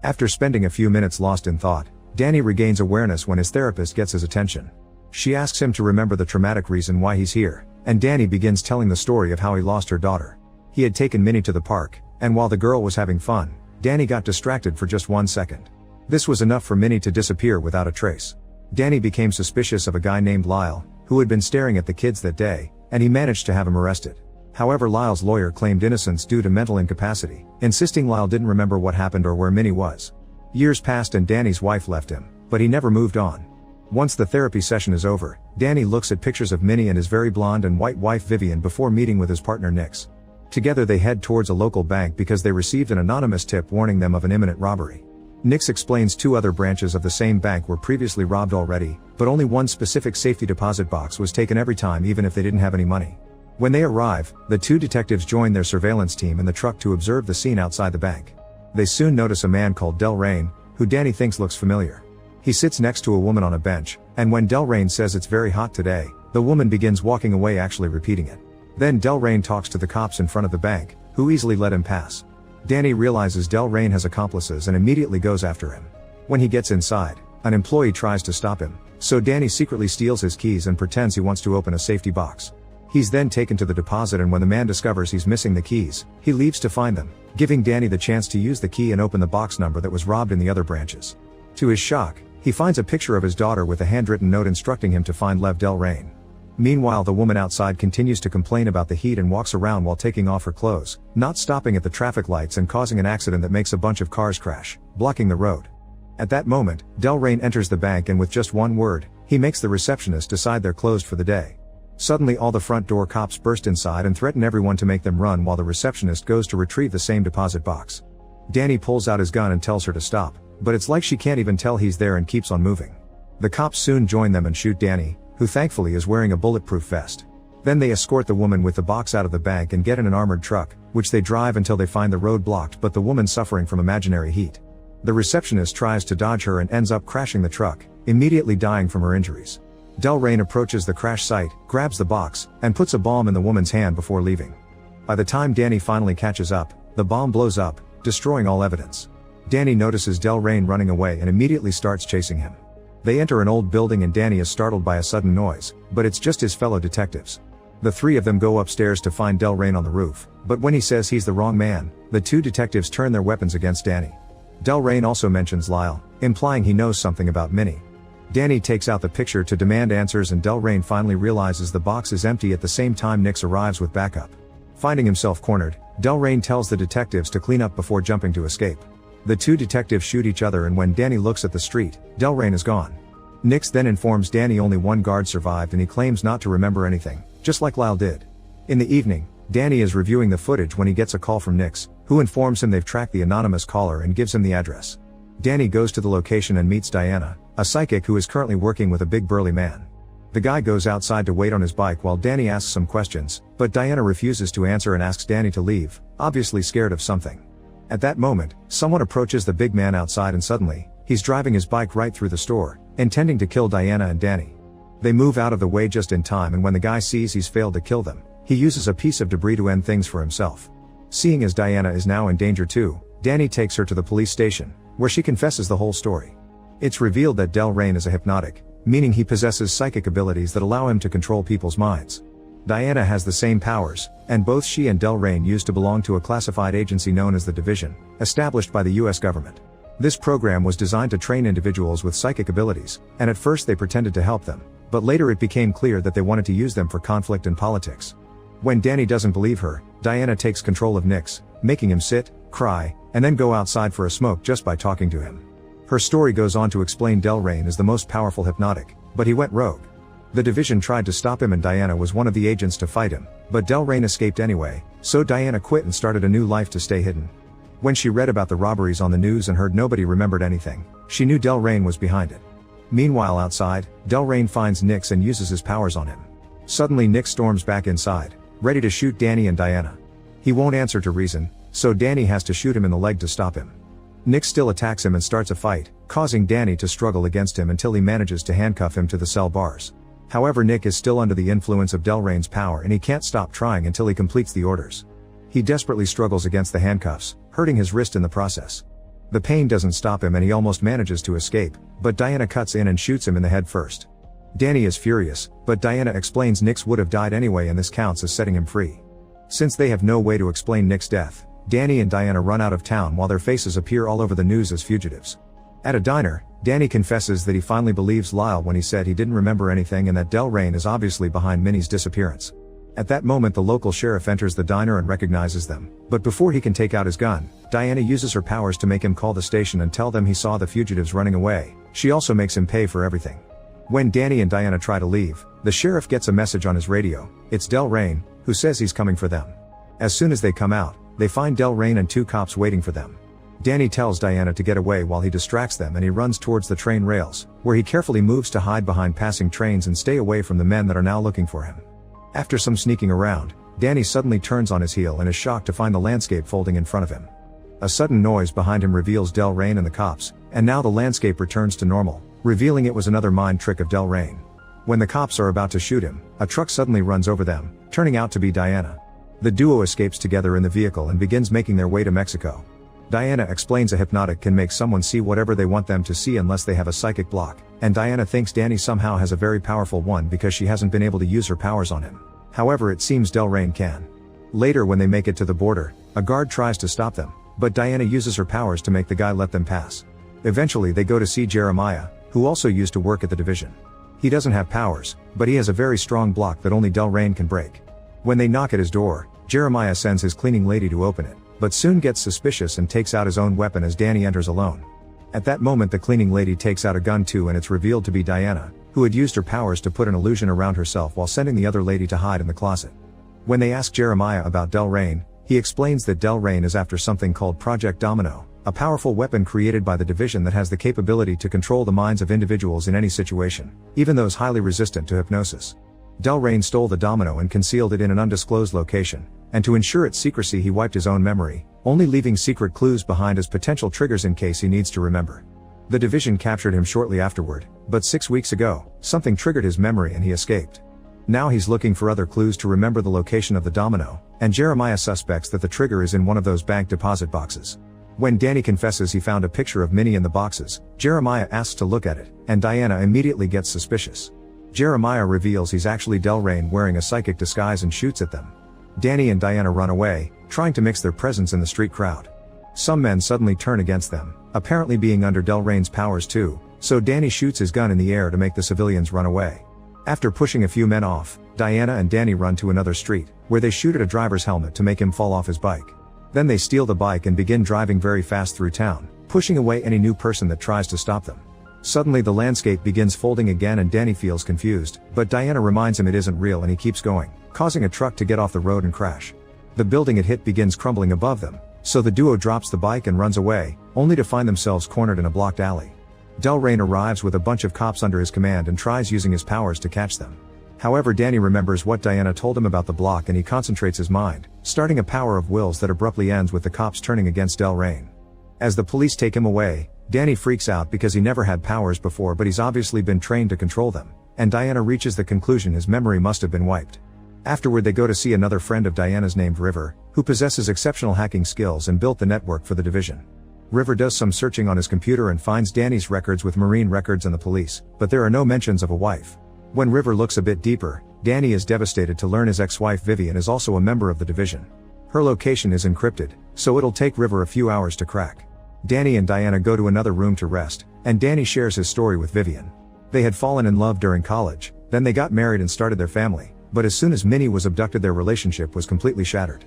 After spending a few minutes lost in thought, Danny regains awareness when his therapist gets his attention. She asks him to remember the traumatic reason why he's here, and Danny begins telling the story of how he lost her daughter. He had taken Minnie to the park, and while the girl was having fun, Danny got distracted for just 1 second. This was enough for Minnie to disappear without a trace. Danny became suspicious of a guy named Lyle, who had been staring at the kids that day, and he managed to have him arrested. However, Lyle's lawyer claimed innocence due to mental incapacity, insisting Lyle didn't remember what happened or where Minnie was. Years passed and Danny's wife left him, but he never moved on. Once the therapy session is over, Danny looks at pictures of Minnie and his very blonde and white wife Vivian before meeting with his partner Nix. Together they head towards a local bank because they received an anonymous tip warning them of an imminent robbery. Nix explains 2 other branches of the same bank were previously robbed already, but only one specific safety deposit box was taken every time even if they didn't have any money. When they arrive, the 2 detectives join their surveillance team in the truck to observe the scene outside the bank. They soon notice a man called Delrain, who Danny thinks looks familiar. He sits next to a woman on a bench, and when Delrain says it's very hot today, the woman begins walking away, actually repeating it. Then Delrain talks to the cops in front of the bank, who easily let him pass. Danny realizes Delrain has accomplices and immediately goes after him. When he gets inside, an employee tries to stop him, so Danny secretly steals his keys and pretends he wants to open a safety box. He's then taken to the deposit, and when the man discovers he's missing the keys, he leaves to find them, giving Danny the chance to use the key and open the box number that was robbed in the other branches. To his shock, he finds a picture of his daughter with a handwritten note instructing him to find Lev Delrain. Meanwhile, the woman outside continues to complain about the heat and walks around while taking off her clothes, not stopping at the traffic lights and causing an accident that makes a bunch of cars crash, blocking the road. At that moment, Delrain enters the bank and with just one word, he makes the receptionist decide they're closed for the day. Suddenly all the front door cops burst inside and threaten everyone to make them run while the receptionist goes to retrieve the same deposit box. Danny pulls out his gun and tells her to stop, but it's like she can't even tell he's there and keeps on moving. The cops soon join them and shoot Danny, who thankfully is wearing a bulletproof vest. Then they escort the woman with the box out of the bank and get in an armored truck, which they drive until they find the road blocked but the woman suffering from imaginary heat. The receptionist tries to dodge her and ends up crashing the truck, immediately dying from her injuries. Delrain approaches the crash site, grabs the box, and puts a bomb in the woman's hand before leaving. By the time Danny finally catches up, the bomb blows up, destroying all evidence. Danny notices Delrain running away and immediately starts chasing him. They enter an old building and Danny is startled by a sudden noise, but it's just his fellow detectives. The 3 of them go upstairs to find Delrain on the roof, but when he says he's the wrong man, the 2 detectives turn their weapons against Danny. Delrain also mentions Lyle, implying he knows something about Minnie. Danny takes out the picture to demand answers and Delrain finally realizes the box is empty at the same time Nix arrives with backup. Finding himself cornered, Delrain tells the detectives to clean up before jumping to escape. The 2 detectives shoot each other and when Danny looks at the street, Delrain is gone. Nix then informs Danny only 1 guard survived and he claims not to remember anything, just like Lyle did. In the evening, Danny is reviewing the footage when he gets a call from Nix, who informs him they've tracked the anonymous caller and gives him the address. Danny goes to the location and meets Diana, a psychic who is currently working with a big burly man. The guy goes outside to wait on his bike while Danny asks some questions, but Diana refuses to answer and asks Danny to leave, obviously scared of something. At that moment, someone approaches the big man outside and suddenly, he's driving his bike right through the store, intending to kill Diana and Danny. They move out of the way just in time and when the guy sees he's failed to kill them, he uses a piece of debris to end things for himself. Seeing as Diana is now in danger too, Danny takes her to the police station, where she confesses the whole story. It's revealed that Delrain is a hypnotic, meaning he possesses psychic abilities that allow him to control people's minds. Diana has the same powers, and both she and Delrain used to belong to a classified agency known as the Division, established by the US government. This program was designed to train individuals with psychic abilities, and at first they pretended to help them, but later it became clear that they wanted to use them for conflict and politics. When Danny doesn't believe her, Diana takes control of Nix, making him sit, cry, and then go outside for a smoke just by talking to him. Her story goes on to explain Delrain is the most powerful hypnotic, but he went rogue. The Division tried to stop him and Diana was one of the agents to fight him, but Delrain escaped anyway, so Diana quit and started a new life to stay hidden. When she read about the robberies on the news and heard nobody remembered anything, she knew Delrain was behind it. Meanwhile outside, Delrain finds Nix and uses his powers on him. Suddenly Nix storms back inside, ready to shoot Danny and Diana. He won't answer to reason, so Danny has to shoot him in the leg to stop him. Nix still attacks him and starts a fight, causing Danny to struggle against him until he manages to handcuff him to the cell bars. However, Nick is still under the influence of Delrain's power and he can't stop trying until he completes the orders. He desperately struggles against the handcuffs, hurting his wrist in the process. The pain doesn't stop him and he almost manages to escape, but Diana cuts in and shoots him in the head first. Danny is furious, but Diana explains Nick's would have died anyway and this counts as setting him free. Since they have no way to explain Nick's death, Danny and Diana run out of town while their faces appear all over the news as fugitives. At a diner, Danny confesses that he finally believes Lyle when he said he didn't remember anything and that Delrain is obviously behind Minnie's disappearance. At that moment the local sheriff enters the diner and recognizes them, but before he can take out his gun, Diana uses her powers to make him call the station and tell them he saw the fugitives running away. She also makes him pay for everything. When Danny and Diana try to leave, the sheriff gets a message on his radio. It's Delrain, who says he's coming for them. As soon as they come out, they find Delrain and two cops waiting for them. Danny tells Diana to get away while he distracts them and he runs towards the train rails, where he carefully moves to hide behind passing trains and stay away from the men that are now looking for him. After some sneaking around, Danny suddenly turns on his heel and is shocked to find the landscape folding in front of him. A sudden noise behind him reveals Delrain and the cops, and now the landscape returns to normal, revealing it was another mind trick of Delrain. When the cops are about to shoot him, a truck suddenly runs over them, turning out to be Diana. The duo escapes together in the vehicle and begins making their way to Mexico. Diana explains a hypnotic can make someone see whatever they want them to see unless they have a psychic block, and Diana thinks Danny somehow has a very powerful one because she hasn't been able to use her powers on him. However, it seems Delrain can. Later when they make it to the border, a guard tries to stop them, but Diana uses her powers to make the guy let them pass. Eventually they go to see Jeremiah, who also used to work at the division. He doesn't have powers, but he has a very strong block that only Delrain can break. When they knock at his door, Jeremiah sends his cleaning lady to open it, but soon gets suspicious and takes out his own weapon as Danny enters alone. At that moment the cleaning lady takes out a gun too and it's revealed to be Diana, who had used her powers to put an illusion around herself while sending the other lady to hide in the closet. When they ask Jeremiah about Delrain, he explains that Delrain is after something called Project Domino, a powerful weapon created by the division that has the capability to control the minds of individuals in any situation, even those highly resistant to hypnosis. Delrain stole the domino and concealed it in an undisclosed location, and to ensure its secrecy he wiped his own memory, only leaving secret clues behind as potential triggers in case he needs to remember. The division captured him shortly afterward, but 6 weeks ago, something triggered his memory and he escaped. Now he's looking for other clues to remember the location of the domino, and Jeremiah suspects that the trigger is in one of those bank deposit boxes. When Danny confesses he found a picture of Minnie in the boxes, Jeremiah asks to look at it, and Diana immediately gets suspicious. Jeremiah reveals he's actually Delrain wearing a psychic disguise and shoots at them. Danny and Diana run away, trying to mix their presence in the street crowd. Some men suddenly turn against them, apparently being under Delrain's powers too, so Danny shoots his gun in the air to make the civilians run away. After pushing a few men off, Diana and Danny run to another street, where they shoot at a driver's helmet to make him fall off his bike. Then they steal the bike and begin driving very fast through town, pushing away any new person that tries to stop them. Suddenly the landscape begins folding again and Danny feels confused, but Diana reminds him it isn't real and he keeps going, causing a truck to get off the road and crash. The building it hit begins crumbling above them, so the duo drops the bike and runs away, only to find themselves cornered in a blocked alley. Delrain arrives with a bunch of cops under his command and tries using his powers to catch them. However, Danny remembers what Diana told him about the block and he concentrates his mind, starting a power of wills that abruptly ends with the cops turning against Delrain. As the police take him away, Danny freaks out because he never had powers before but he's obviously been trained to control them, and Diana reaches the conclusion his memory must have been wiped. Afterward they go to see another friend of Diana's named River, who possesses exceptional hacking skills and built the network for the division. River does some searching on his computer and finds Danny's records with Marine records and the police, but there are no mentions of a wife. When River looks a bit deeper, Danny is devastated to learn his ex-wife Vivian is also a member of the division. Her location is encrypted, so it'll take River a few hours to crack. Danny and Diana go to another room to rest, and Danny shares his story with Vivian. They had fallen in love during college, then they got married and started their family, but as soon as Minnie was abducted their relationship was completely shattered.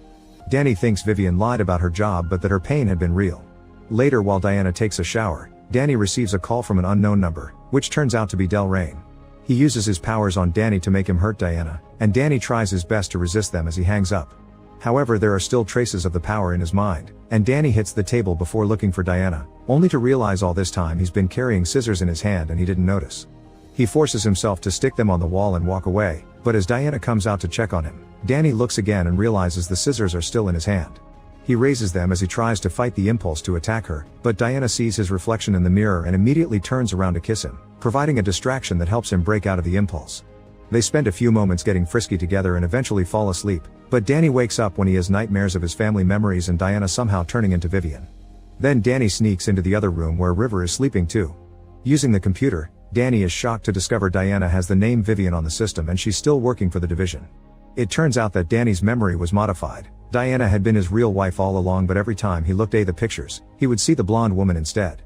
Danny thinks Vivian lied about her job but that her pain had been real. Later while Diana takes a shower, Danny receives a call from an unknown number, which turns out to be Delrain. He uses his powers on Danny to make him hurt Diana, and Danny tries his best to resist them as he hangs up. However, there are still traces of the power in his mind, and Danny hits the table before looking for Diana, only to realize all this time he's been carrying scissors in his hand and he didn't notice. He forces himself to stick them on the wall and walk away, but as Diana comes out to check on him, Danny looks again and realizes the scissors are still in his hand. He raises them as he tries to fight the impulse to attack her, but Diana sees his reflection in the mirror and immediately turns around to kiss him, providing a distraction that helps him break out of the impulse. They spend a few moments getting frisky together and eventually fall asleep, but Danny wakes up when he has nightmares of his family memories and Diana somehow turning into Vivian. Then Danny sneaks into the other room where River is sleeping too. Using the computer, Danny is shocked to discover Diana has the name Vivian on the system and she's still working for the division. It turns out that Danny's memory was modified. Diana had been his real wife all along, but every time he looked at the pictures, he would see the blonde woman instead.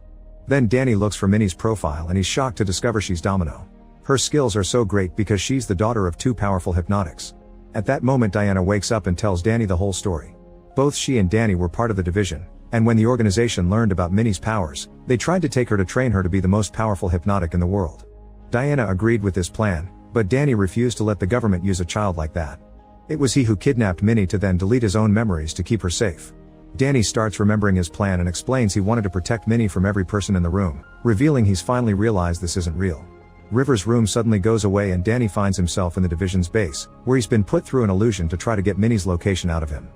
Then Danny looks for Minnie's profile and he's shocked to discover she's Domino. Her skills are so great because she's the daughter of two powerful hypnotics. At that moment Diana wakes up and tells Danny the whole story. Both she and Danny were part of the division, and when the organization learned about Minnie's powers, they tried to take her to train her to be the most powerful hypnotic in the world. Diana agreed with this plan, but Danny refused to let the government use a child like that. It was he who kidnapped Minnie to then delete his own memories to keep her safe. Danny starts remembering his plan and explains he wanted to protect Minnie from every person in the room, revealing he's finally realized this isn't real. River's room suddenly goes away and Danny finds himself in the division's base, where he's been put through an illusion to try to get Minnie's location out of him.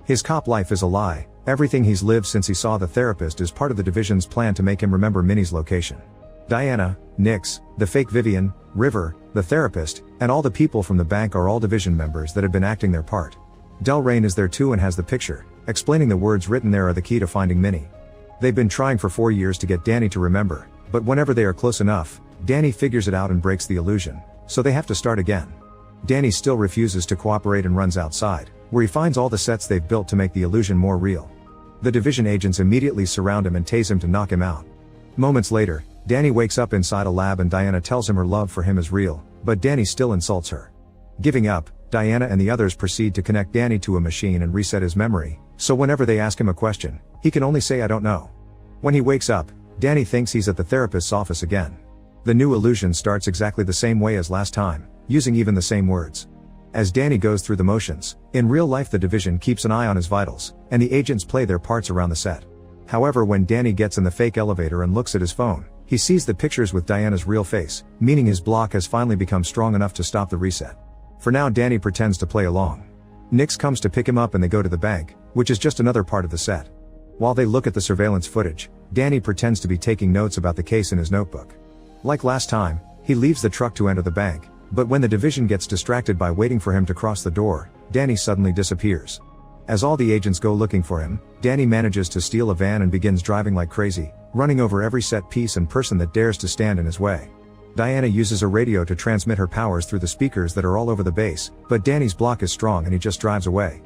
His cop life is a lie. Everything he's lived since he saw the therapist is part of the division's plan to make him remember Minnie's location. Diana, Nix, the fake Vivian, River, the therapist, and all the people from the bank are all division members that have been acting their part. Delrain is there too and has the picture, explaining the words written there are the key to finding Minnie. They've been trying for 4 years to get Danny to remember, but whenever they are close enough, Danny figures it out and breaks the illusion, so they have to start again. Danny still refuses to cooperate and runs outside, where he finds all the sets they've built to make the illusion more real. The division agents immediately surround him and tase him to knock him out. Moments later, Danny wakes up inside a lab and Diana tells him her love for him is real, but Danny still insults her. Giving up, Diana and the others proceed to connect Danny to a machine and reset his memory, so whenever they ask him a question, he can only say I don't know. When he wakes up, Danny thinks he's at the therapist's office again. The new illusion starts exactly the same way as last time, using even the same words. As Danny goes through the motions, in real life the division keeps an eye on his vitals, and the agents play their parts around the set. However, when Danny gets in the fake elevator and looks at his phone, he sees the pictures with Diana's real face, meaning his block has finally become strong enough to stop the reset. For now Danny pretends to play along. Nix comes to pick him up and they go to the bank, which is just another part of the set. While they look at the surveillance footage, Danny pretends to be taking notes about the case in his notebook. Like last time, he leaves the truck to enter the bank, but when the division gets distracted by waiting for him to cross the door, Danny suddenly disappears. As all the agents go looking for him, Danny manages to steal a van and begins driving like crazy, running over every set piece and person that dares to stand in his way. Diana uses a radio to transmit her powers through the speakers that are all over the base, but Danny's block is strong and he just drives away.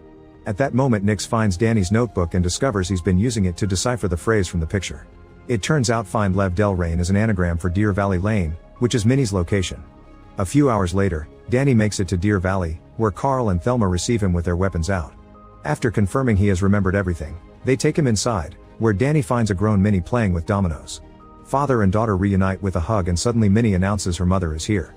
At that moment Nix finds Danny's notebook and discovers he's been using it to decipher the phrase from the picture. It turns out Find Lev Delrain is an anagram for Deer Valley Lane, which is Minnie's location. A few hours later, Danny makes it to Deer Valley, where Carl and Thelma receive him with their weapons out. After confirming he has remembered everything, they take him inside, where Danny finds a grown Minnie playing with dominoes. Father and daughter reunite with a hug and suddenly Minnie announces her mother is here.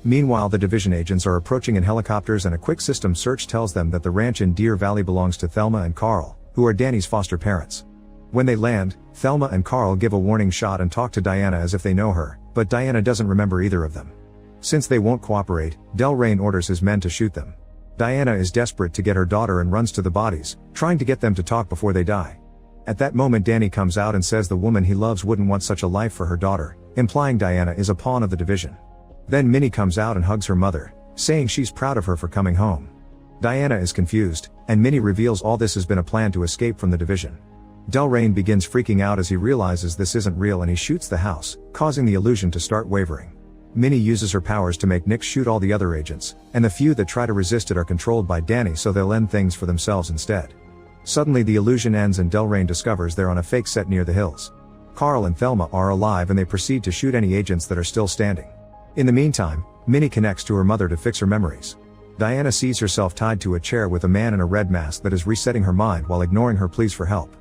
Meanwhile the division agents are approaching in helicopters and a quick system search tells them that the ranch in Deer Valley belongs to Thelma and Carl, who are Danny's foster parents. When they land, Thelma and Carl give a warning shot and talk to Diana as if they know her, but Diana doesn't remember either of them. Since they won't cooperate, Delrain orders his men to shoot them. Diana is desperate to get her daughter and runs to the bodies, trying to get them to talk before they die. At that moment Danny comes out and says the woman he loves wouldn't want such a life for her daughter, implying Diana is a pawn of the division. Then Minnie comes out and hugs her mother, saying she's proud of her for coming home. Diana is confused, and Minnie reveals all this has been a plan to escape from the division. Delrain begins freaking out as he realizes this isn't real and he shoots the house, causing the illusion to start wavering. Minnie uses her powers to make Nix shoot all the other agents, and the few that try to resist it are controlled by Danny so they'll end things for themselves instead. Suddenly the illusion ends and Delrain discovers they're on a fake set near the hills. Carl and Thelma are alive and they proceed to shoot any agents that are still standing. In the meantime, Minnie connects to her mother to fix her memories. Diana sees herself tied to a chair with a man in a red mask that is resetting her mind while ignoring her pleas for help.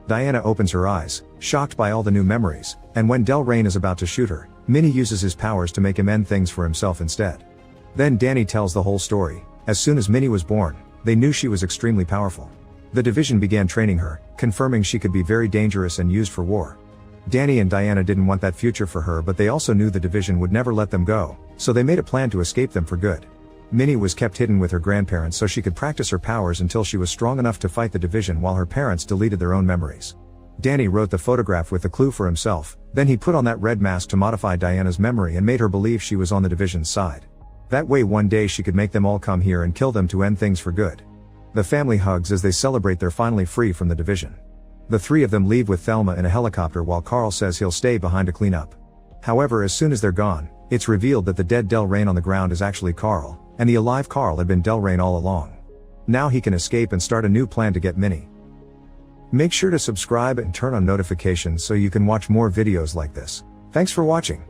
Diana opens her eyes, shocked by all the new memories, and when Delrain is about to shoot her, Minnie uses his powers to make him end things for himself instead. Then Danny tells the whole story. As soon as Minnie was born, they knew she was extremely powerful. The division began training her, confirming she could be very dangerous and used for war. Danny and Diana didn't want that future for her, but they also knew the division would never let them go, so they made a plan to escape them for good. Minnie was kept hidden with her grandparents so she could practice her powers until she was strong enough to fight the division while her parents deleted their own memories. Danny wrote the photograph with the clue for himself, then he put on that red mask to modify Diana's memory and made her believe she was on the division's side. That way one day she could make them all come here and kill them to end things for good. The family hugs as they celebrate they're finally free from the division. The three of them leave with Thelma in a helicopter while Carl says he'll stay behind to clean up. However, as soon as they're gone, it's revealed that the dead Delrain on the ground is actually Carl, and the alive Carl had been Delrain all along. Now he can escape and start a new plan to get Minnie. Make sure to subscribe and turn on notifications so you can watch more videos like this. Thanks for watching.